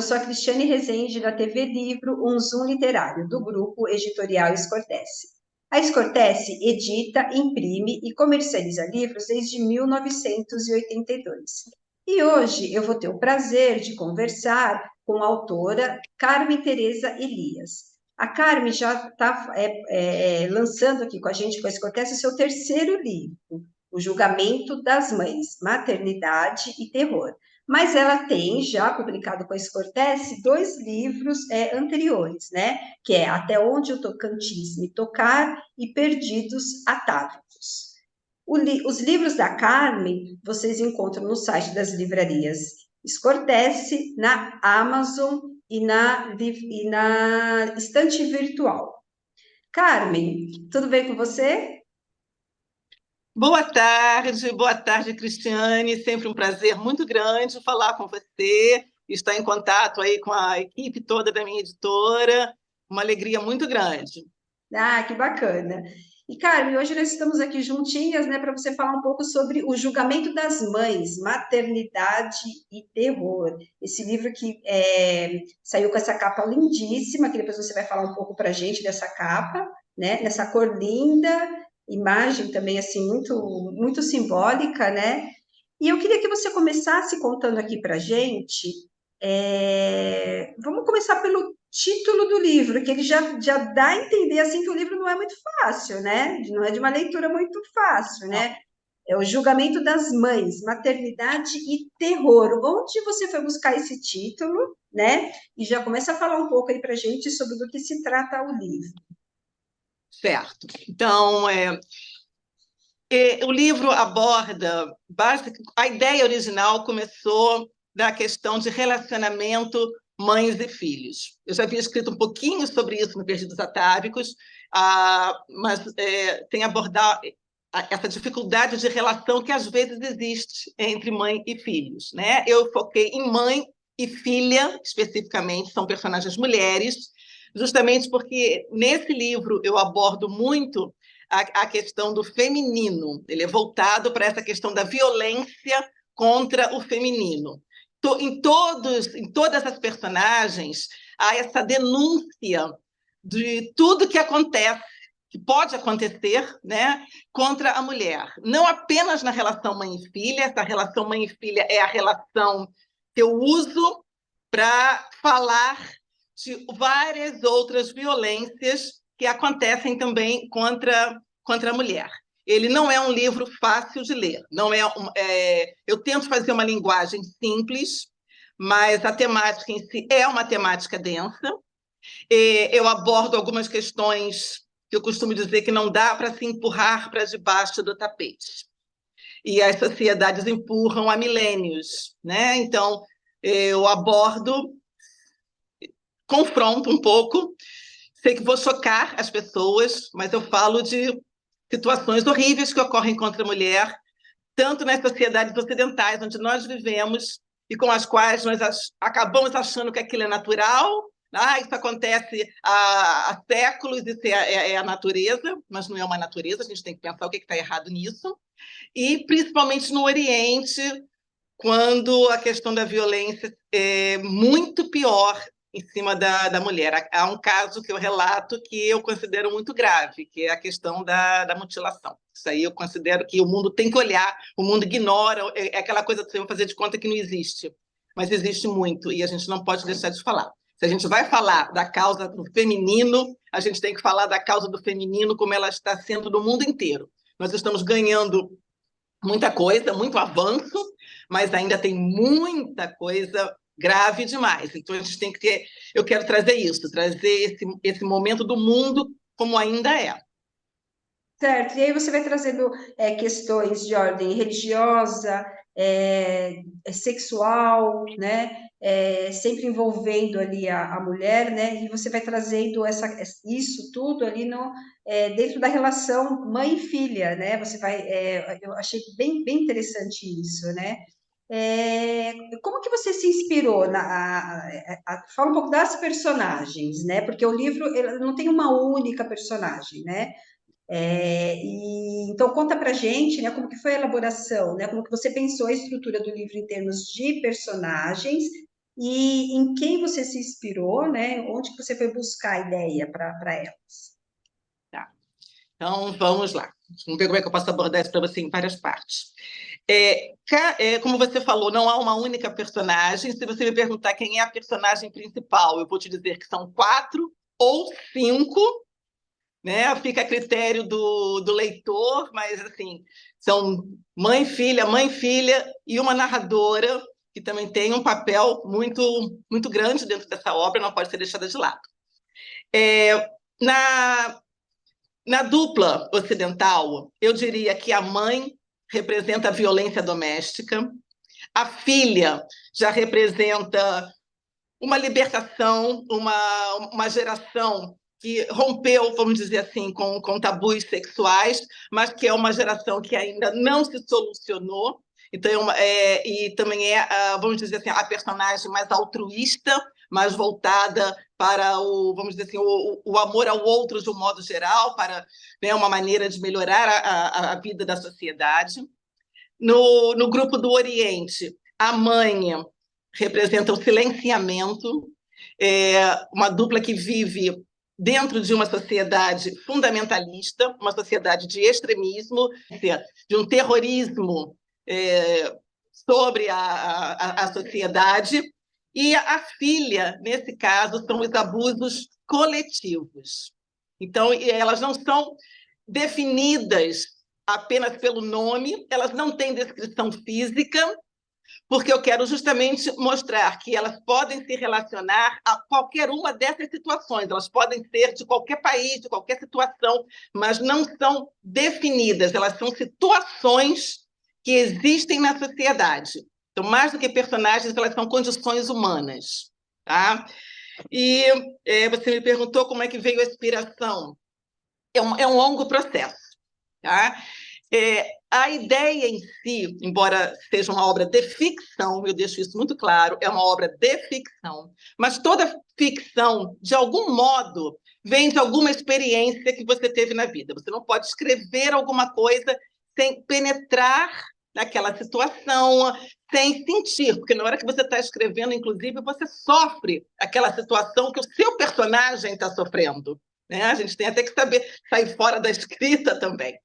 eu sou a Cristiane Rezende, da TV Livro, um Zoom literário, do grupo editorial Escortece. A Escortece edita, imprime e comercializa livros desde 1982. E hoje eu vou ter o prazer de conversar com a autora Carmen Teresa Elias. A Carmen já está lançando aqui com a gente, com a Escortece, o seu terceiro livro, O Julgamento das Mães, Maternidade e Terror. Mas ela tem já publicado com a Escortece 2 livros anteriores, né? Que é Até Onde o Tocantins Me Tocar e Perdidos Atávicos. Os livros da Carmen vocês encontram no site das livrarias Escortece, na Amazon e na estante virtual. Carmen, tudo bem com você? Boa tarde, Cristiane. Sempre um prazer muito grande falar com você, estar em contato aí com a equipe toda da minha editora. Uma alegria muito grande. Ah, que bacana. E, Carmen, hoje nós estamos aqui juntinhas, né, para você falar um pouco sobre O Julgamento das Mães, Maternidade e Terror. Esse livro que saiu com essa capa lindíssima, que depois você vai falar um pouco para a gente dessa capa, né, nessa cor linda, imagem também, assim, muito, muito simbólica, né? E eu queria que você começasse contando aqui para a gente. Vamos começar pelo título do livro, que ele já dá a entender assim que o livro não é muito fácil, né? Não é de uma leitura muito fácil, né? É O Julgamento das Mães, Maternidade e Terror. Onde você foi buscar esse título, né? E já começa a falar um pouco aí para a gente sobre do que se trata o livro. Certo. Então, o livro aborda... A ideia original começou da questão de relacionamento mães e filhos. Eu já havia escrito um pouquinho sobre isso no Perdidos Atávicos, mas tem abordado essa dificuldade de relação que às vezes existe entre mãe e filhos, né? Eu foquei em mãe e filha, especificamente, são personagens mulheres, justamente porque nesse livro eu abordo muito a questão do feminino. Ele é voltado para essa questão da violência contra o feminino. Em todas as personagens, há essa denúncia de tudo que acontece, que pode acontecer, né, contra a mulher. Não apenas na relação mãe e filha, essa relação mãe e filha é a relação que eu uso para falar de várias outras violências que acontecem também contra a mulher. Ele não é um livro fácil de ler. Eu tento fazer uma linguagem simples, mas a temática em si é uma temática densa. Eu abordo algumas questões que eu costumo dizer que não dá para se empurrar para debaixo do tapete. E as sociedades empurram há milênios, né? Então, eu abordo, confronto um pouco. Sei que vou chocar as pessoas, mas eu falo de situações horríveis que ocorrem contra a mulher, tanto nas sociedades ocidentais, onde nós vivemos, e com as quais nós acabamos achando que aquilo é natural. Isso acontece há séculos, isso é a natureza, mas não é uma natureza, a gente tem que pensar o que está errado nisso. E, principalmente no Oriente, quando a questão da violência é muito pior em cima da mulher. Há um caso que eu relato que eu considero muito grave, que é a questão da mutilação. Isso aí eu considero que o mundo tem que olhar, o mundo ignora, é aquela coisa de você fazer de conta que não existe, mas existe muito, e a gente não pode deixar de falar. Se a gente vai falar da causa do feminino, a gente tem que falar da causa do feminino como ela está sendo no mundo inteiro. Nós estamos ganhando muita coisa, muito avanço, mas ainda tem muita coisa grave demais. Então, a gente tem que ter... Eu quero trazer isso, trazer esse momento do mundo como ainda é. Certo, e aí você vai trazendo questões de ordem religiosa, sexual, né? Sempre envolvendo ali a mulher, né? E você vai trazendo isso tudo ali dentro da relação mãe e filha, né? Eu achei bem, bem interessante isso, né? Como que você se inspirou fala um pouco das personagens, né? Porque o livro ele não tem uma única personagem, né? Então conta pra gente, né, como que foi a elaboração, né, como que você pensou a estrutura do livro em termos de personagens e em quem você se inspirou, né? Onde que você foi buscar a ideia para elas? Tá. Então, vamos lá. Vamos ver como é que eu posso abordar isso para você em várias partes. Como você falou, não há uma única personagem. Se você me perguntar quem é a personagem principal, eu vou te dizer que são 4 ou 5, né? Fica a critério do leitor, mas assim, são mãe, filha e uma narradora que também tem um papel muito grande dentro dessa obra, não pode ser deixada de lado. Na, na dupla ocidental, eu diria que a mãe representa a violência doméstica, a filha já representa uma libertação, uma geração que rompeu, vamos dizer assim, com tabus sexuais, mas que é uma geração que ainda não se solucionou. Então, e também vamos dizer assim, a personagem mais altruísta, mais voltada para vamos dizer assim, o amor ao outro de um modo geral, para, né, uma maneira de melhorar a vida da sociedade. No grupo do Oriente, a mãe representa o silenciamento, uma dupla que vive dentro de uma sociedade fundamentalista, uma sociedade de extremismo, de um terrorismo sobre a sociedade, e a filha, nesse caso, são os abusos coletivos. Então, elas não são definidas apenas pelo nome, elas não têm descrição física, porque eu quero justamente mostrar que elas podem se relacionar a qualquer uma dessas situações, elas podem ser de qualquer país, de qualquer situação, mas não são definidas, elas são situações que existem na sociedade. Então, mais do que personagens, elas são condições humanas. Tá? E você me perguntou como é que veio a inspiração. É um longo processo. Tá? A ideia em si, embora seja uma obra de ficção, eu deixo isso muito claro, é uma obra de ficção, mas toda ficção, de algum modo, vem de alguma experiência que você teve na vida. Você não pode escrever alguma coisa sem penetrar naquela situação, sem sentir, porque na hora que você está escrevendo, inclusive, você sofre aquela situação que o seu personagem está sofrendo. Né? A gente tem até que saber sair fora da escrita também.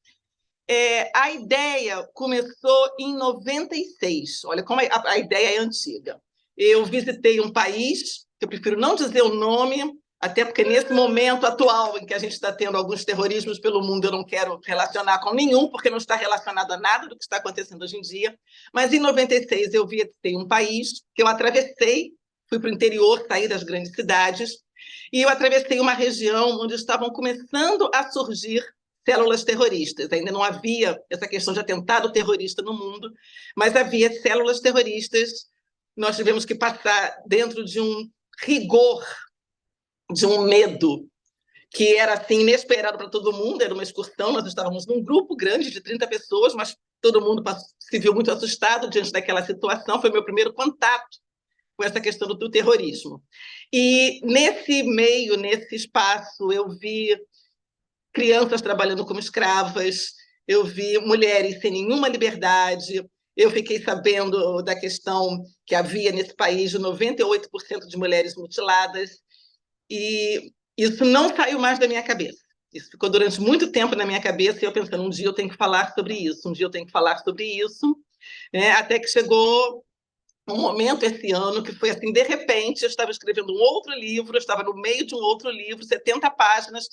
A ideia começou em 96. Olha como a ideia é antiga. Eu visitei um país, que eu prefiro não dizer o nome, até porque nesse momento atual em que a gente está tendo alguns terrorismos pelo mundo, eu não quero relacionar com nenhum, porque não está relacionado a nada do que está acontecendo hoje em dia. Mas em 96 eu visitei um país que eu atravessei, fui para o interior, saí das grandes cidades, e eu atravessei uma região onde estavam começando a surgir células terroristas. Ainda não havia essa questão de atentado terrorista no mundo, mas havia células terroristas. Nós tivemos que passar dentro de um rigor, de um medo, que era assim inesperado para todo mundo. Era uma excursão, nós estávamos num grupo grande de 30 pessoas, mas todo mundo se viu muito assustado diante daquela situação. Foi meu primeiro contato com essa questão do terrorismo. E nesse meio, nesse espaço, eu vi crianças trabalhando como escravas, eu vi mulheres sem nenhuma liberdade, eu fiquei sabendo da questão que havia nesse país de 98% de mulheres mutiladas, e isso não saiu mais da minha cabeça. Isso ficou durante muito tempo na minha cabeça, e eu pensando, um dia eu tenho que falar sobre isso, um dia eu tenho que falar sobre isso, né? Até que chegou um momento esse ano que foi assim, de repente, eu estava escrevendo um outro livro, eu estava no meio de um outro livro, 70 páginas,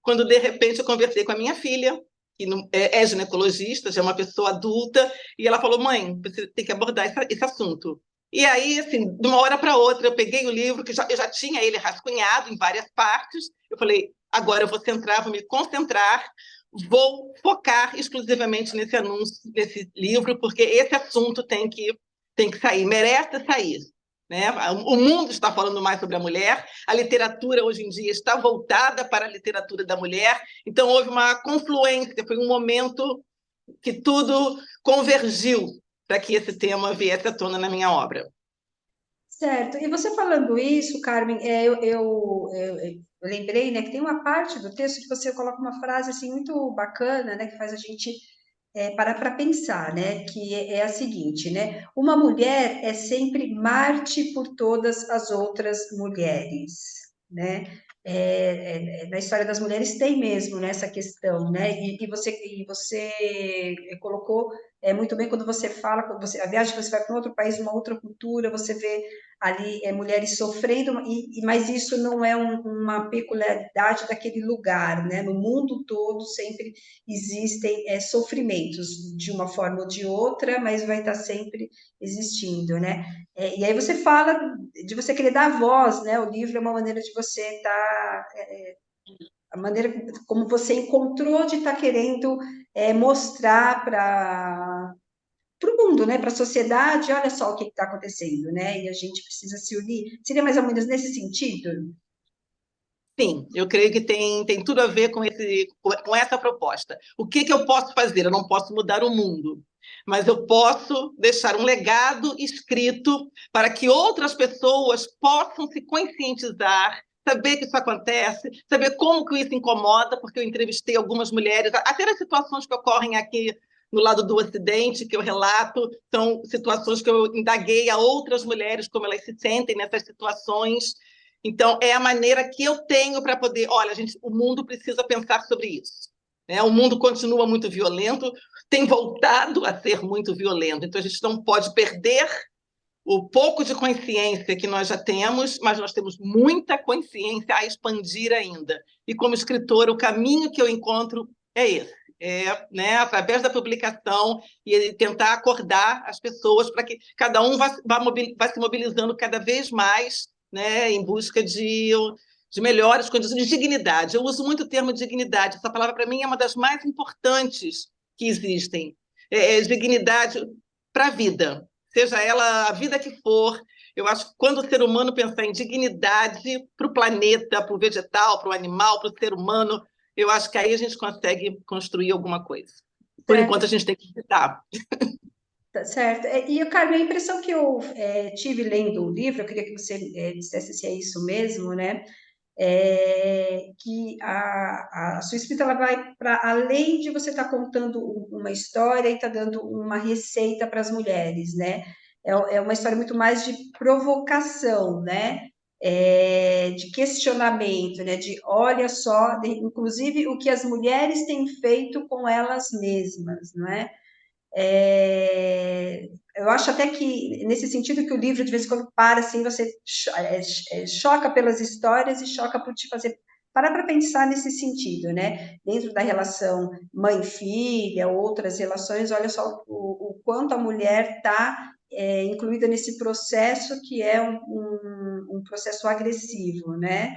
quando, de repente, eu conversei com a minha filha, que é ginecologista, já é uma pessoa adulta, e ela falou, mãe, você tem que abordar esse assunto. E aí, assim, de uma hora para outra, eu peguei o livro, que eu já tinha ele rascunhado em várias partes, eu falei, agora eu vou centrar, vou me concentrar, vou focar exclusivamente nesse anúncio, nesse livro, porque esse assunto tem que sair, merece sair. Né? O mundo está falando mais sobre a mulher, a literatura hoje em dia está voltada para a literatura da mulher, então houve uma confluência, foi um momento que tudo convergiu para que esse tema viesse à tona na minha obra. Certo. E você falando isso, Carmen, eu lembrei, né, que tem uma parte do texto que você coloca uma frase assim muito bacana, né, que faz a gente parar para pensar, né? Que é a seguinte, né? Uma mulher é sempre Marte por todas as outras mulheres, né? Na história das mulheres tem mesmo, né, essa questão, né? E você colocou muito bem quando você fala, quando você, a viagem que você vai para um outro país, uma outra cultura, você vê ali mulheres sofrendo, mas isso não é uma peculiaridade daquele lugar, né? No mundo todo sempre existem sofrimentos de uma forma ou de outra, mas vai estar sempre existindo, né? E aí você fala de você querer dar voz, né? O livro é uma maneira de você estar, a maneira como você encontrou de estar querendo mostrar para o mundo, né? Para a sociedade, olha só o que está acontecendo, né? E a gente precisa se unir. Seria mais ou menos nesse sentido? Sim, eu creio que tem tudo a ver com essa proposta. O que eu posso fazer? Eu não posso mudar o mundo, mas eu posso deixar um legado escrito para que outras pessoas possam se conscientizar, saber que isso acontece, saber como que isso incomoda, porque eu entrevistei algumas mulheres, até nas situações que ocorrem aqui no lado do Ocidente, que eu relato, são situações que eu indaguei a outras mulheres, como elas se sentem nessas situações. Então, é a maneira que eu tenho para poder... Olha, gente, o mundo precisa pensar sobre isso. Né? O mundo continua muito violento, tem voltado a ser muito violento. Então, a gente não pode perder o pouco de consciência que nós já temos, mas nós temos muita consciência a expandir ainda. E, como escritora, o caminho que eu encontro é esse. Né, através da publicação e tentar acordar as pessoas para que cada um vá se mobilizando cada vez mais, né, em busca de melhores condições, de dignidade. Eu uso muito o termo dignidade. Essa palavra, para mim, é uma das mais importantes que existem. Dignidade para a vida, seja ela a vida que for. Eu acho que quando o ser humano pensar em dignidade para o planeta, para o vegetal, para o animal, para o ser humano, eu acho que aí a gente consegue construir alguma coisa. Por enquanto, a gente tem que evitar. Tá certo. E, Carmen, a impressão que eu tive lendo o livro, eu queria que você dissesse se é isso mesmo, né? Que a sua escrita ela vai para além de você estar contando uma história e estar dando uma receita para as mulheres, né? É uma história muito mais de provocação, né? De questionamento, né? De olha só, inclusive o que as mulheres têm feito com elas mesmas, não é? Eu acho até que, nesse sentido, que o livro, de vez em quando, para, assim, você choca pelas histórias e choca por te fazer parar para pensar nesse sentido, né? Dentro da relação mãe-filha, outras relações, olha só o quanto a mulher está incluída nesse processo que é um processo agressivo, né?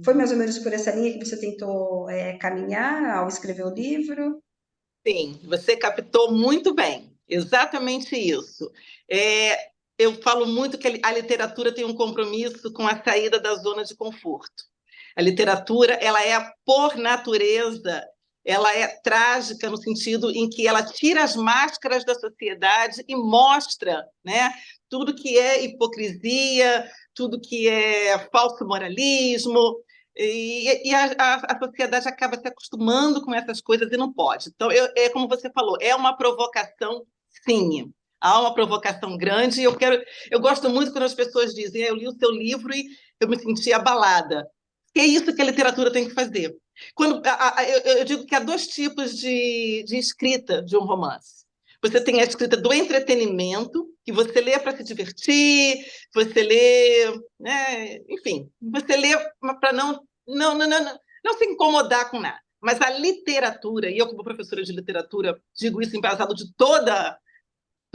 Foi mais ou menos por essa linha que você tentou caminhar ao escrever o livro? Sim, você captou muito bem. Exatamente isso. Eu falo muito que a literatura tem um compromisso com a saída da zona de conforto. A literatura, ela é, por natureza, ela é trágica no sentido em que ela tira as máscaras da sociedade e mostra, né, tudo que é hipocrisia, tudo que é falso moralismo, a sociedade acaba se acostumando com essas coisas e não pode. Então, como você falou, é uma provocação, sim. Há uma provocação grande. Eu gosto muito quando as pessoas dizem: eu li o seu livro e eu me senti abalada. Que é isso que a literatura tem que fazer. Eu digo que há dois tipos de escrita de um romance. Você tem a escrita do entretenimento, que você lê para se divertir, você lê, né, enfim, você lê para não se incomodar com nada. Mas a literatura, e eu, como professora de literatura, digo isso embasado de toda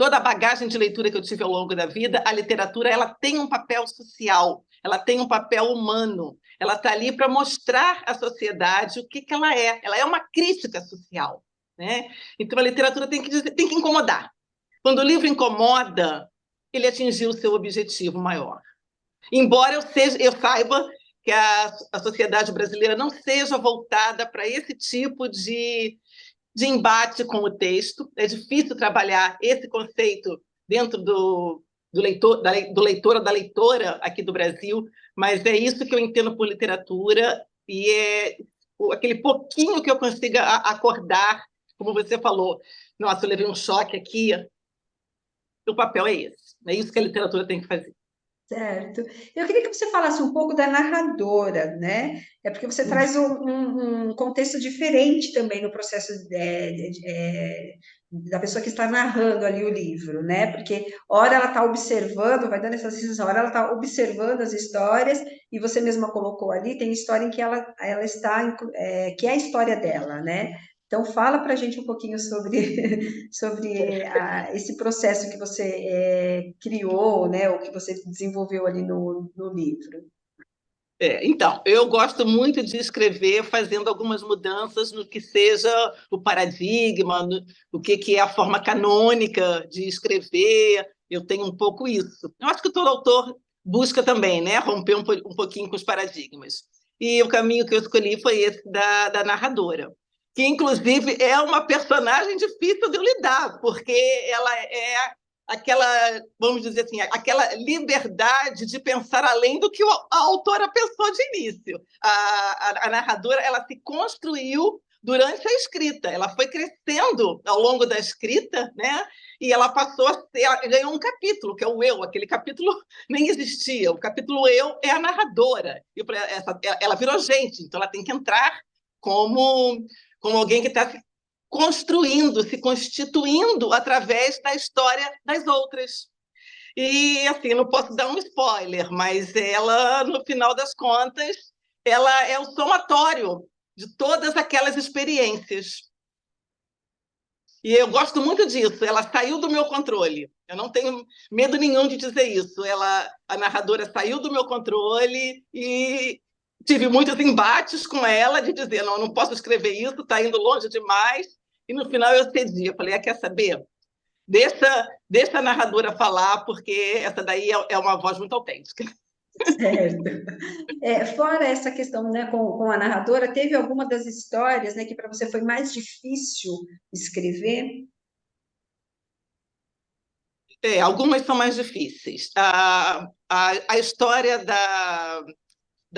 a bagagem de leitura que eu tive ao longo da vida, a literatura ela tem um papel social, ela tem um papel humano, ela está ali para mostrar à sociedade o que ela é. Ela é uma crítica social. Né? Então, a literatura tem que incomodar. Quando o livro incomoda, ele atingiu o seu objetivo maior. Embora eu saiba que a sociedade brasileira não seja voltada para esse tipo de embate com o texto. É difícil trabalhar esse conceito dentro do leitor ou da leitora aqui do Brasil, mas é isso que eu entendo por literatura e é aquele pouquinho que eu consiga acordar como você falou, nossa, eu levei um choque aqui, o papel é esse. É isso que a literatura tem que fazer. Certo. Eu queria que você falasse um pouco da narradora, né? É porque você traz um contexto diferente também no processo da pessoa que está narrando ali o livro, né? Porque hora ela está observando, vai dando essas licenças, hora ela está observando as histórias, e você mesma colocou ali, tem história em que ela está, que é a história dela, né? Então, fala para a gente um pouquinho sobre esse processo que você criou, né, ou que você desenvolveu ali no livro. Então, eu gosto muito de escrever fazendo algumas mudanças no que seja o paradigma, o que é a forma canônica de escrever. Eu tenho um pouco isso. Eu acho que todo autor busca também, né, romper um pouquinho com os paradigmas. E o caminho que eu escolhi foi esse da narradora, que, inclusive, é uma personagem difícil de eu lidar, porque ela é aquela, vamos dizer assim, aquela liberdade de pensar além do que a autora pensou de início. A narradora, ela se construiu durante a escrita, ela foi crescendo ao longo da escrita, né? E ela passou a ser, ela ganhou um capítulo, que é o eu, aquele capítulo nem existia, o capítulo eu é a narradora, e ela virou gente, então ela tem que entrar como alguém que está construindo, se constituindo através da história das outras. E, assim, não posso dar um spoiler, mas ela, no final das contas, ela é o somatório de todas aquelas experiências. E eu gosto muito disso, ela saiu do meu controle. Eu não tenho medo nenhum de dizer isso. A narradora saiu do meu controle e tive muitos embates com ela de dizer, não, não posso escrever isso, está indo longe demais. E no final eu cedi, eu falei, quer saber? Deixa a narradora falar, porque essa daí é uma voz muito autêntica. Certo. Fora essa questão, né, com a narradora, teve alguma das histórias, né, que para você foi mais difícil escrever? Algumas são mais difíceis. A história da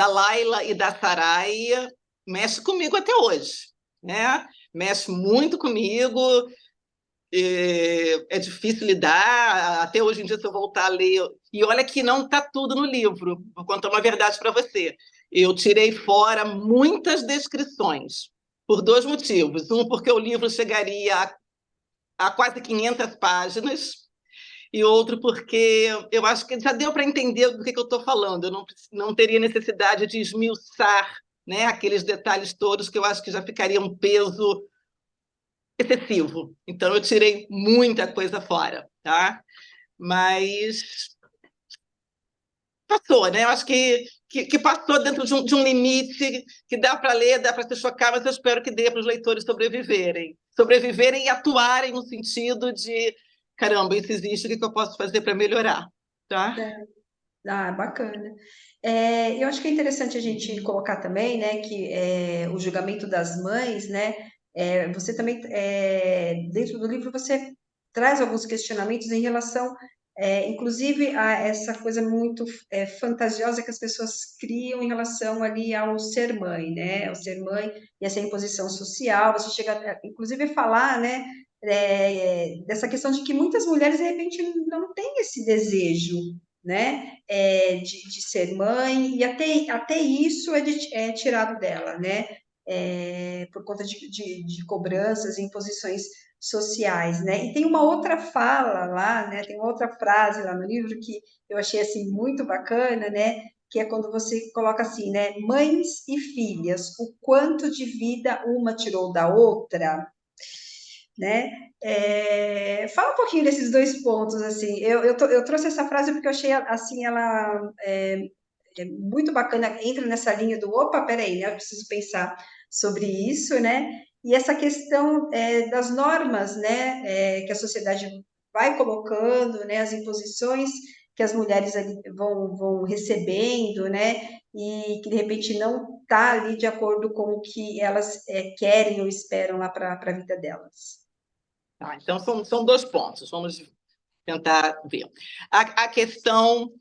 Laila e da Saraia mexe comigo até hoje, né? Mexe muito comigo, é difícil lidar, até hoje em dia, se eu voltar a ler. E olha que não está tudo no livro, vou contar uma verdade para você. Eu tirei fora muitas descrições, por dois motivos. Um, porque o livro chegaria a quase 500 páginas, e outro porque eu acho que já deu para entender do que eu estou falando. Eu não teria necessidade de esmiuçar, né, aqueles detalhes todos, que eu acho que já ficaria um peso excessivo. Então, eu tirei muita coisa fora, tá? Mas passou, né? Eu acho que passou dentro de um limite que dá para ler, dá para se chocar, mas eu espero que dê para os leitores sobreviverem. Sobreviverem e atuarem no sentido de, caramba, isso existe, o que eu posso fazer para melhorar, tá? Bacana. Eu acho que é interessante a gente colocar também, né, que o julgamento das mães, né, você também, dentro do livro, você traz alguns questionamentos em relação, inclusive, a essa coisa muito fantasiosa que as pessoas criam em relação ali ao ser mãe, né, ao ser mãe e essa imposição social. Você chega, inclusive, a falar, né, dessa questão de que muitas mulheres, de repente, não têm esse desejo, né, de ser mãe, e até isso é tirado dela, né, por conta de cobranças e imposições sociais, né, e tem uma outra fala lá, né, tem uma outra frase lá no livro que eu achei, assim, muito bacana, né, que é quando você coloca assim, né, mães e filhas, o quanto de vida uma tirou da outra, né? Fala um pouquinho desses dois pontos, assim. Eu trouxe essa frase porque eu achei, assim, ela muito bacana, entra nessa linha do, opa, peraí, né? Eu preciso pensar sobre isso, né? E essa questão das normas, né? Que a sociedade vai colocando, né? As imposições que as mulheres ali vão recebendo, né? E que de repente não está ali de acordo com o que elas querem ou esperam lá para a vida delas. Tá, então, são dois pontos, vamos tentar ver. A questão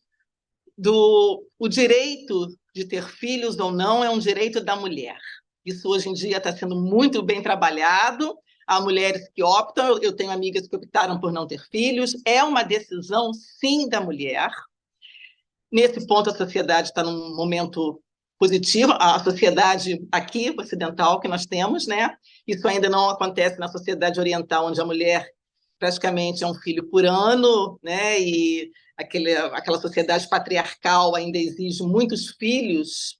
o direito de ter filhos ou não é um direito da mulher. Isso hoje em dia está sendo muito bem trabalhado. há mulheres que optam, eu tenho amigas que optaram por não ter filhos, é uma decisão, sim, da mulher. Nesse ponto, a sociedade está num momento positivo, a sociedade aqui, ocidental, que nós temos, né? Isso ainda não acontece na sociedade oriental, onde a mulher praticamente é um filho por ano, né? E aquela sociedade patriarcal ainda exige muitos filhos.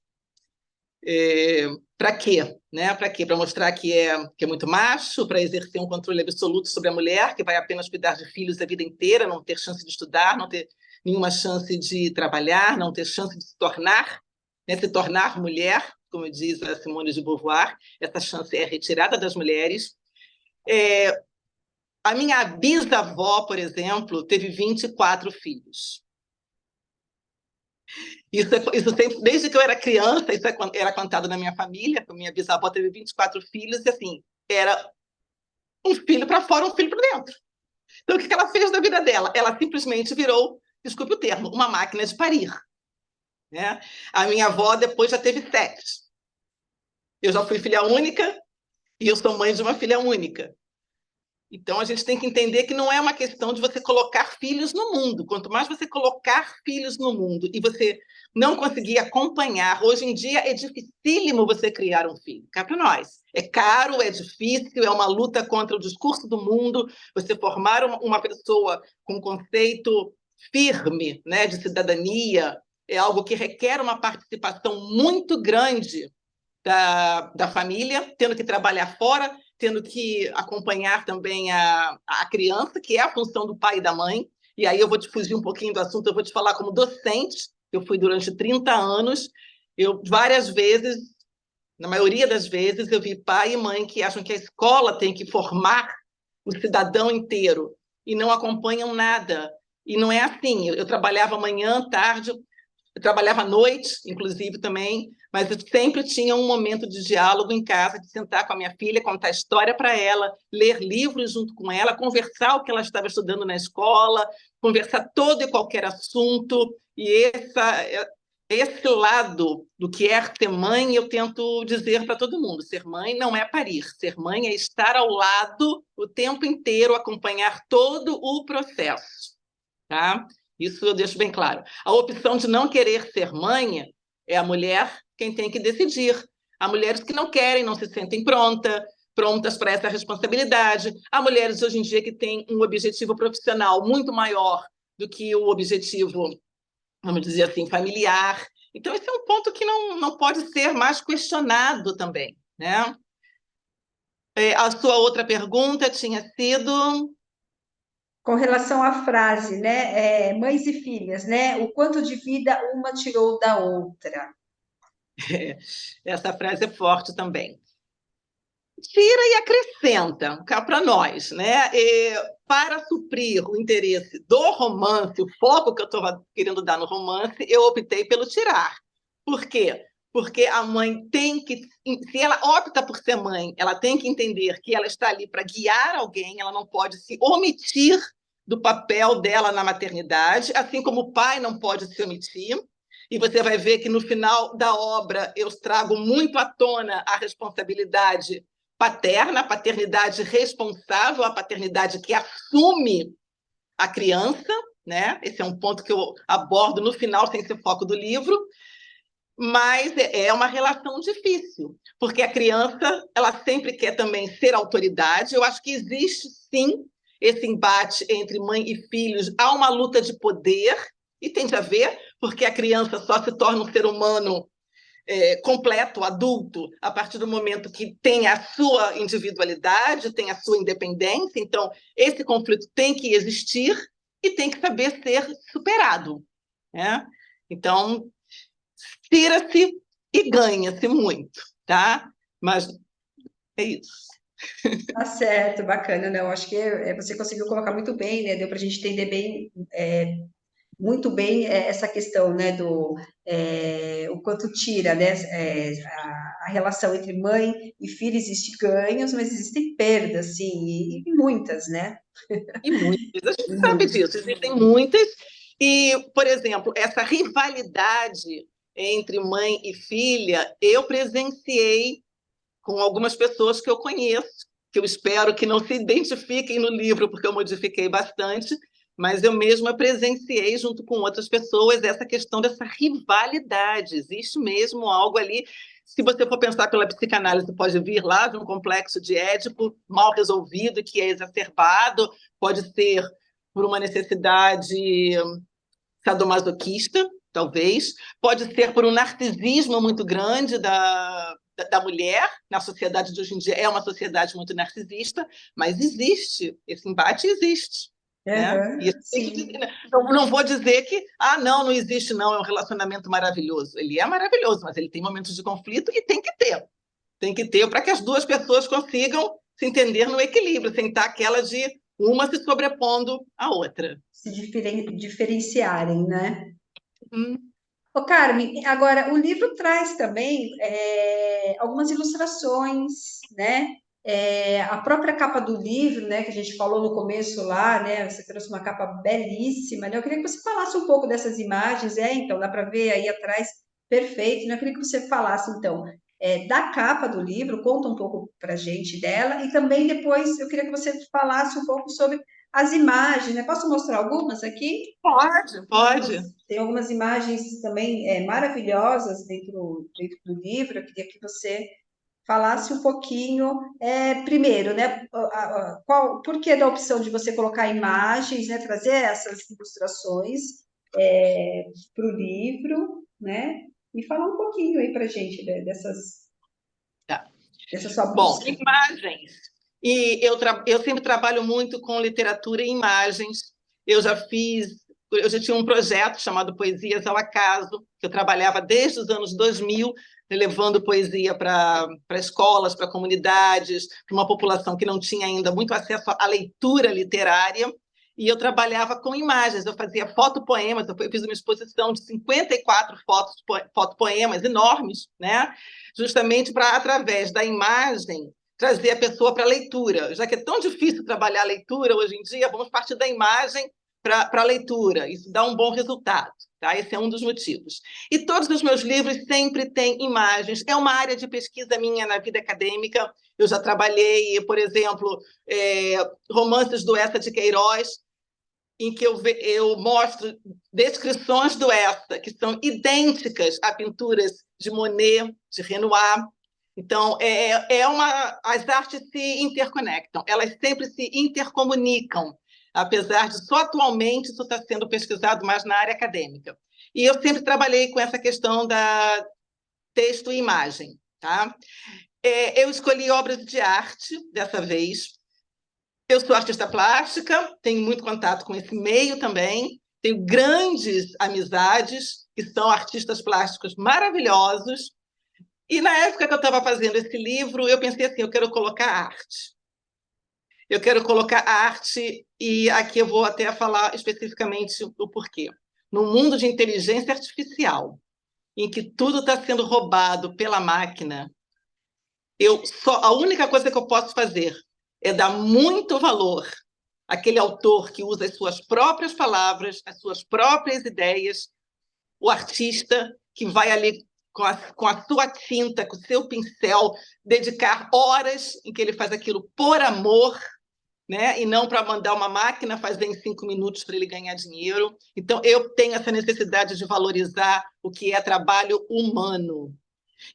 Para quê? Né? Para quê? Para mostrar que é muito macho, para exercer um controle absoluto sobre a mulher, que vai apenas cuidar de filhos a vida inteira, não ter chance de estudar, não ter nenhuma chance de trabalhar, não ter chance de se tornar, né? Se tornar mulher, como diz a Simone de Beauvoir, essa chance é retirada das mulheres. A minha bisavó, por exemplo, teve 24 filhos. Isso sempre, desde que eu era criança, isso era contado na minha família. A minha bisavó teve 24 filhos, e assim, era um filho para fora, um filho para dentro. Então, o que ela fez da vida dela? Ela simplesmente virou, desculpe o termo, uma máquina de parir. Né? A minha avó depois já teve 7. Eu já fui filha única e eu sou mãe de uma filha única. Então, a gente tem que entender que não é uma questão de você colocar filhos no mundo. Quanto mais você colocar filhos no mundo e você não conseguir acompanhar, hoje em dia é dificílimo você criar um filho. Cá para nós. É caro, é difícil, é uma luta contra o discurso do mundo. Você formar uma pessoa com conceito firme, né, de cidadania é algo que requer uma participação muito grande da família, tendo que trabalhar fora, tendo que acompanhar também a criança, que é a função do pai e da mãe. E aí eu vou te fugir um pouquinho do assunto, eu vou te falar como docente. Eu fui durante 30 anos, eu várias vezes, na maioria das vezes, eu vi pai e mãe que acham que a escola tem que formar o cidadão inteiro e não acompanham nada. E não é assim. Eu trabalhava manhã, tarde, eu trabalhava à noite, inclusive, também, mas eu sempre tinha um momento de diálogo em casa, de sentar com a minha filha, contar história para ela, ler livros junto com ela, conversar o que ela estava estudando na escola, conversar todo e qualquer assunto. E esse lado do que é ser mãe, eu tento dizer para todo mundo: ser mãe não é parir, ser mãe é estar ao lado o tempo inteiro, acompanhar todo o processo. Tá? Isso eu deixo bem claro. A opção de não querer ser mãe é a mulher quem tem que decidir. Há mulheres que não querem, não se sentem prontas para essa responsabilidade. Há mulheres hoje em dia que têm um objetivo profissional muito maior do que o objetivo, vamos dizer assim, familiar. Então, esse é um ponto que não pode ser mais questionado também, né? A sua outra pergunta tinha sido... Com relação à frase, né? Mães e filhas, né? O quanto de vida uma tirou da outra. Essa frase é forte também. Tira e acrescenta cá para nós, né? Para suprir o interesse do romance, o foco que eu estou querendo dar no romance, eu optei pelo tirar. Por quê? Porque a mãe tem que, se ela opta por ser mãe, ela tem que entender que ela está ali para guiar alguém, ela não pode se omitir do papel dela na maternidade, assim como o pai não pode se omitir. E você vai ver que no final da obra eu trago muito à tona a responsabilidade paterna, a paternidade responsável, a paternidade que assume a criança, né? Esse é um ponto que eu abordo no final, sem ser foco do livro, mas é uma relação difícil, porque a criança ela sempre quer também ser autoridade. Eu acho que existe, sim, esse embate entre mãe e filhos, há uma luta de poder, e tem a ver, porque a criança só se torna um ser humano completo, adulto, a partir do momento que tem a sua individualidade, tem a sua independência. Então, esse conflito tem que existir e tem que saber ser superado. Né? Então, tira-se e ganha-se muito, tá? Mas é isso. Tá certo, bacana, né? Eu acho que você conseguiu colocar muito bem, né? Deu para a gente entender bem, muito bem essa questão, né? O quanto tira, né? A relação entre mãe e filho, existe ganhos, mas existem perdas, sim, e muitas, né? E muitas, a gente sabe Muitas. disso, existem muitas. E, por exemplo, essa rivalidade entre mãe e filha, eu presenciei com algumas pessoas que eu conheço, que eu espero que não se identifiquem no livro, porque eu modifiquei bastante, mas eu mesma presenciei, junto com outras pessoas, essa questão dessa rivalidade. Existe mesmo algo ali. Se você for pensar pela psicanálise, pode vir lá de um complexo de Édipo mal resolvido, que é exacerbado, pode ser por uma necessidade sadomasoquista, talvez, pode ser por um narcisismo muito grande da mulher. Na sociedade de hoje em dia é uma sociedade muito narcisista, mas existe, esse embate existe. Né? E sim. eu não vou dizer que não existe, não, é um relacionamento maravilhoso. Ele é maravilhoso, mas ele tem momentos de conflito e tem que ter. Tem que ter para que as duas pessoas consigam se entender no equilíbrio, sem estar aquela de uma se sobrepondo à outra. Se diferenciarem, né? Hum. Ô, Carmen, agora, o livro traz também algumas ilustrações, né? A própria capa do livro, né, que a gente falou no começo lá, né? Você trouxe uma capa belíssima, né? Eu queria que você falasse um pouco dessas imagens, então, dá para ver aí atrás, perfeito, né? Eu queria que você falasse, então, da capa do livro, conta um pouco para a gente dela, e também depois eu queria que você falasse um pouco sobre as imagens, né? Posso mostrar algumas aqui? Pode, pode. Tem algumas imagens também maravilhosas dentro do livro. Eu queria que você falasse um pouquinho, primeiro, né, por que da opção de você colocar imagens, né, trazer essas ilustrações para o livro, né, e falar um pouquinho aí para a gente Tá. dessa sua Bom, busca. imagens. E eu sempre trabalho muito com literatura e imagens. Eu já tinha um projeto chamado Poesias ao Acaso, que eu trabalhava desde os anos 2000, levando poesia para escolas, para comunidades, para uma população que não tinha ainda muito acesso à leitura literária. E eu trabalhava com imagens, eu fazia fotopoemas, eu fiz uma exposição de 54 fotopoemas enormes, né? Justamente para, através da imagem, trazer a pessoa para a leitura. Já que é tão difícil trabalhar a leitura hoje em dia, vamos partir da imagem para a leitura. Isso dá um bom resultado. Tá? Esse é um dos motivos. E todos os meus livros sempre têm imagens. É uma área de pesquisa minha na vida acadêmica. Eu já trabalhei, por exemplo, romances do Eça de Queiroz, em que eu mostro descrições do Eça, que são idênticas a pinturas de Monet, de Renoir. Então, as artes se interconectam, elas sempre se intercomunicam, apesar de só atualmente isso está sendo pesquisado mais na área acadêmica. E eu sempre trabalhei com essa questão da texto e imagem. Tá? Eu escolhi obras de arte dessa vez. Eu sou artista plástica, tenho muito contato com esse meio também, tenho grandes amizades que são artistas plásticos maravilhosos. E na época que eu estava fazendo esse livro, eu pensei assim, eu quero colocar arte. Eu quero colocar arte, e aqui eu vou até falar especificamente o porquê. No mundo de inteligência artificial, em que tudo está sendo roubado pela máquina, a única coisa que eu posso fazer é dar muito valor àquele autor que usa as suas próprias palavras, as suas próprias ideias, o artista que vai ali com a sua tinta, com o seu pincel, dedicar horas em que ele faz aquilo por amor, né? E não para mandar uma máquina fazer em 5 minutos para ele ganhar dinheiro. Então, eu tenho essa necessidade de valorizar o que é trabalho humano.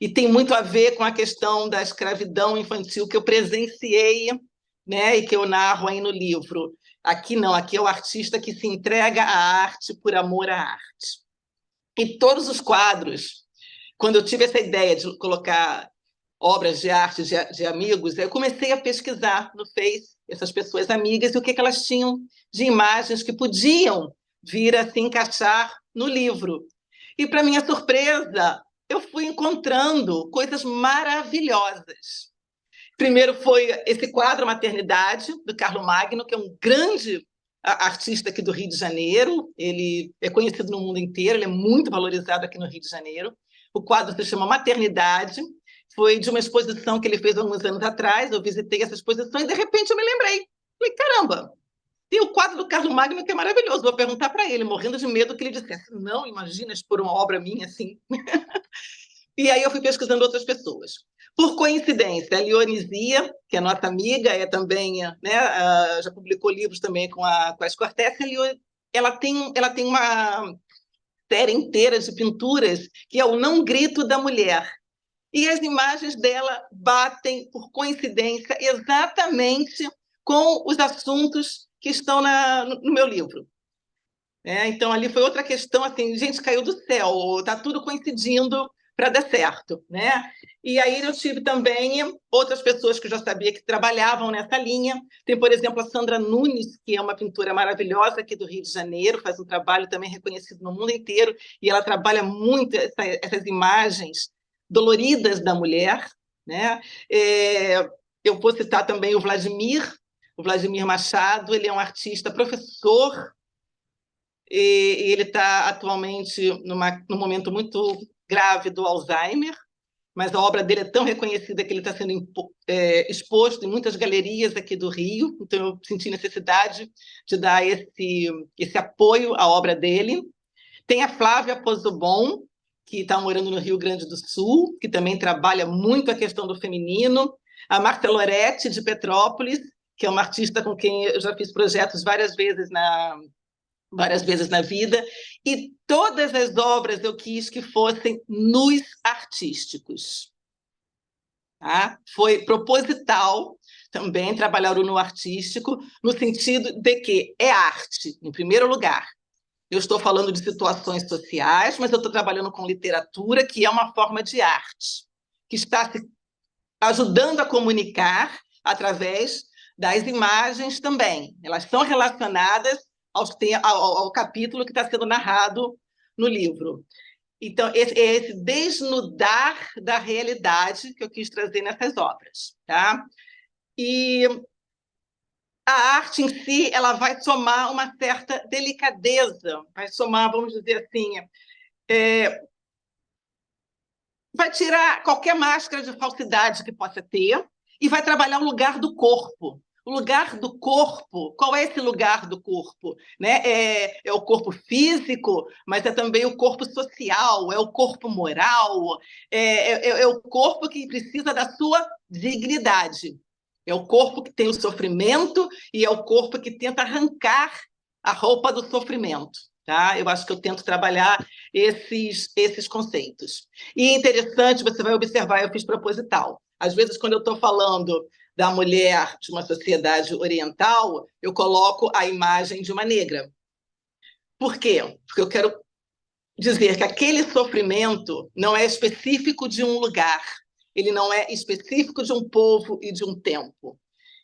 E tem muito a ver com a questão da escravidão infantil que eu presenciei, né? E que eu narro aí no livro. Aqui não, aqui é o artista que se entrega à arte por amor à arte. E todos os quadros, quando eu tive essa ideia de colocar obras de arte de amigos, eu comecei a pesquisar no Face essas pessoas amigas e o que elas tinham de imagens que podiam vir a se encaixar no livro. E, para minha surpresa, eu fui encontrando coisas maravilhosas. Primeiro foi esse quadro Maternidade, do Carlo Magno, que é um grande artista aqui do Rio de Janeiro. Ele é conhecido no mundo inteiro, ele é muito valorizado aqui no Rio de Janeiro. O quadro se chama Maternidade, foi de uma exposição que ele fez há alguns anos atrás. Eu visitei essa exposição e, de repente, eu me lembrei. Falei, caramba, tem o quadro do Carlo Magno que é maravilhoso. Vou perguntar para ele, morrendo de medo que ele dissesse, não, imagina expor uma obra minha assim. E aí eu fui pesquisando outras pessoas. Por coincidência, a Leonisia, que é nossa amiga, é também, né, já publicou livros também com a Scortese, ela tem uma série inteira de pinturas que é o Não Grito da Mulher. E as imagens dela batem, por coincidência, exatamente com os assuntos que estão no meu livro. Então, ali foi outra questão, assim, gente, caiu do céu, está tudo coincidindo para dar certo. E aí eu tive também outras pessoas que eu já sabia que trabalhavam nessa linha. Tem, por exemplo, a Sandra Nunes, que é uma pintora maravilhosa aqui do Rio de Janeiro, faz um trabalho também reconhecido no mundo inteiro, e ela trabalha muito essas imagens doloridas da mulher. Eu vou citar também o Vladimir Machado. Ele é um artista, professor, e ele está atualmente num momento muito grave do Alzheimer, mas a obra dele é tão reconhecida que ele está sendo exposto em muitas galerias aqui do Rio, então eu senti necessidade de dar esse apoio à obra dele. Tem a Flávia Pozobon, que está morando no Rio Grande do Sul, que também trabalha muito a questão do feminino. A Marta Loretti, de Petrópolis, que é uma artista com quem eu já fiz projetos várias vezes na vida, e todas as obras eu quis que fossem nus artísticos. Foi proposital também trabalhar o nu artístico, no sentido de que é arte, em primeiro lugar. Eu estou falando de situações sociais, mas eu estou trabalhando com literatura, que é uma forma de arte, que está se ajudando a comunicar através das imagens também. Elas são relacionadas ao capítulo que está sendo narrado no livro. Então, esse desnudar da realidade que eu quis trazer nessas obras. E a arte em si, ela vai somar uma certa delicadeza, vai somar, vamos dizer assim, vai tirar qualquer máscara de falsidade que possa ter e vai trabalhar o lugar do corpo. O lugar do corpo, qual é esse lugar do corpo? É o corpo físico, mas é também o corpo social, é o corpo moral, é o corpo que precisa da sua dignidade. É o corpo que tem o sofrimento e é o corpo que tenta arrancar a roupa do sofrimento. Eu acho que eu tento trabalhar esses conceitos. E é interessante, você vai observar, eu fiz proposital. Às vezes, quando eu estou falando da mulher de uma sociedade oriental, eu coloco a imagem de uma negra. Por quê? Porque eu quero dizer que aquele sofrimento não é específico de um lugar, ele não é específico de um povo e de um tempo.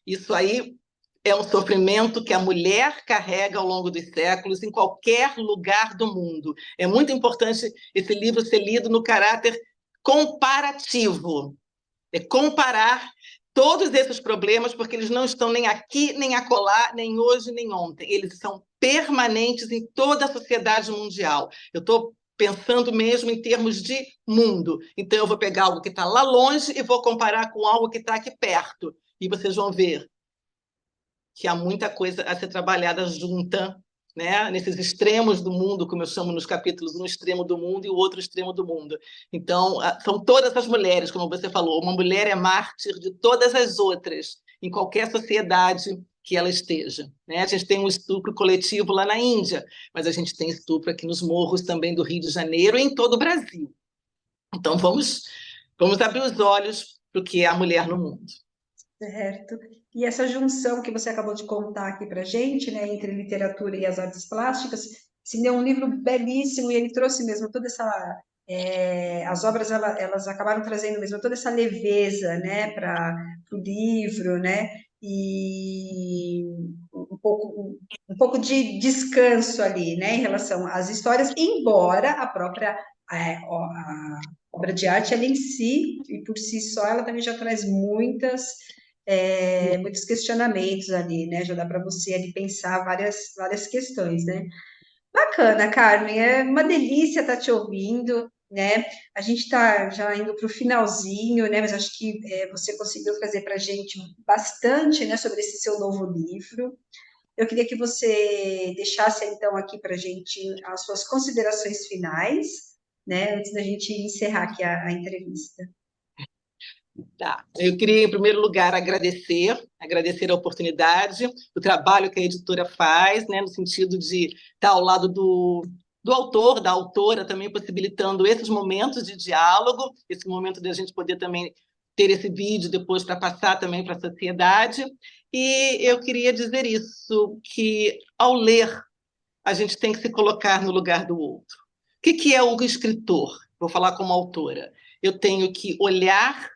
Isso aí é um sofrimento que a mulher carrega ao longo dos séculos, em qualquer lugar do mundo. É muito importante esse livro ser lido no caráter comparativo. É comparar todos esses problemas, porque eles não estão nem aqui, nem acolá, nem hoje, nem ontem. Eles são permanentes em toda a sociedade mundial. Eu estou pensando mesmo em termos de mundo. Então, eu vou pegar algo que está lá longe e vou comparar com algo que está aqui perto. E vocês vão ver que há muita coisa a ser trabalhada junta, nesses extremos do mundo, como eu chamo nos capítulos, um extremo do mundo e o outro extremo do mundo. Então, são todas as mulheres, como você falou, uma mulher é mártir de todas as outras, em qualquer sociedade que ela esteja. A gente tem um estupro coletivo lá na Índia, mas a gente tem estupro aqui nos morros também do Rio de Janeiro e em todo o Brasil. Então, vamos abrir os olhos para o que é a mulher no mundo. Certo. E essa junção que você acabou de contar aqui para a gente, entre literatura e as artes plásticas, se deu um livro belíssimo e ele trouxe mesmo toda essa... as obras, elas acabaram trazendo mesmo toda essa leveza, para o livro, e um pouco de descanso ali, em relação às histórias, embora a própria a obra de arte, ela em si, e por si só, ela também já traz muitos questionamentos ali, Já dá para você ali pensar várias questões, Bacana, Carmen, é uma delícia estar te ouvindo, A gente está já indo para o finalzinho, Mas acho que você conseguiu trazer para a gente bastante, sobre esse seu novo livro. Eu queria que você deixasse, então, aqui para a gente as suas considerações finais, antes da gente encerrar aqui a entrevista. Tá. Eu queria, em primeiro lugar, agradecer a oportunidade, o trabalho que a editora faz, né, no sentido de estar ao lado do autor, da autora, também possibilitando esses momentos de diálogo, esse momento de a gente poder também ter esse vídeo depois para passar também para a sociedade. E eu queria dizer isso, que ao ler, a gente tem que se colocar no lugar do outro. O que é o escritor? Vou falar como autora. Eu tenho que olhar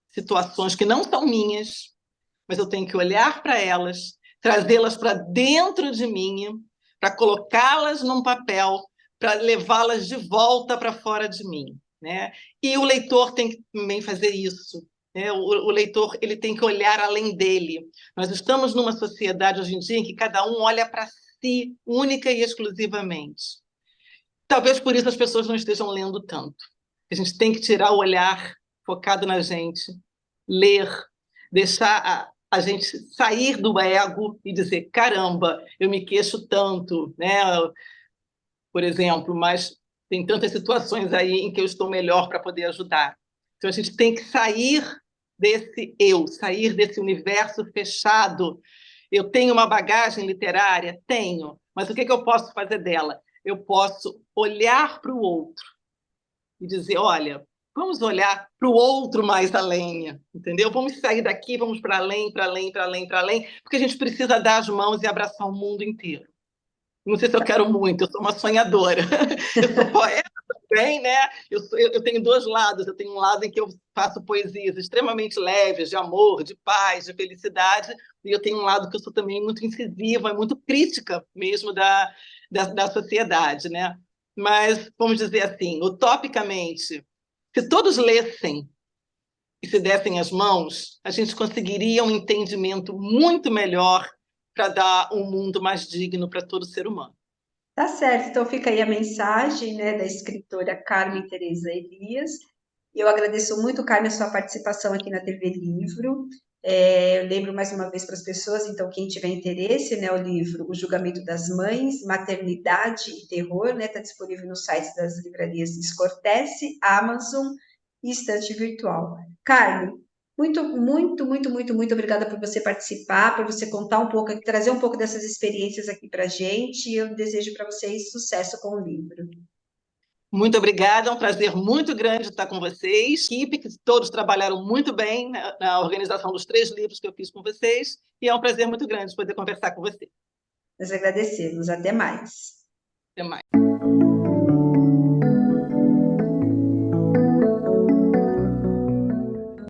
situações que não são minhas, mas eu tenho que olhar para elas, trazê-las para dentro de mim, para colocá-las num papel, para levá-las de volta para fora de mim, né? E o leitor tem que também fazer isso, né? O leitor ele tem que olhar além dele. Nós estamos numa sociedade hoje em dia em que cada um olha para si, única e exclusivamente. Talvez por isso as pessoas não estejam lendo tanto. A gente tem que tirar o olhar focado na gente, ler, deixar a gente sair do ego e dizer, caramba, eu me queixo tanto, né? Por exemplo, mas tem tantas situações aí em que eu estou melhor para poder ajudar. Então a gente tem que sair desse eu, sair desse universo fechado. Eu tenho uma bagagem literária? Tenho, mas o que eu posso fazer dela? Eu posso olhar para o outro e dizer, olha, vamos olhar para o outro mais além, entendeu? Vamos sair daqui, vamos para além, para além, para além, para além, porque a gente precisa dar as mãos e abraçar o mundo inteiro. Não sei se eu quero muito, eu sou uma sonhadora. Eu sou poeta também, né? Eu tenho dois lados. Eu tenho um lado em que eu faço poesias extremamente leves, de amor, de paz, de felicidade, e eu tenho um lado que eu sou também muito incisiva, muito crítica mesmo da sociedade, né? Mas, vamos dizer assim, utopicamente, se todos lessem e se dessem as mãos, a gente conseguiria um entendimento muito melhor para dar um mundo mais digno para todo ser humano. Tá certo, então fica aí a mensagem, né, da escritora Carmen Teresa Elias. Eu agradeço muito, Carmen, a sua participação aqui na TV Livro. Eu lembro mais uma vez para as pessoas, então, quem tiver interesse, né, o livro O Julgamento das Mães, Maternidade e Terror, né, está disponível no site das livrarias Scortese, Amazon e Estante Virtual. Carmen, muito obrigada por você participar, por você contar um pouco, trazer um pouco dessas experiências aqui para a gente. E eu desejo para vocês sucesso com o livro. Muito obrigada, é um prazer muito grande estar com vocês. Equipe, que todos trabalharam muito bem na organização dos 3 livros que eu fiz com vocês, e é um prazer muito grande poder conversar com você. Nós agradecemos. Até mais. Até mais.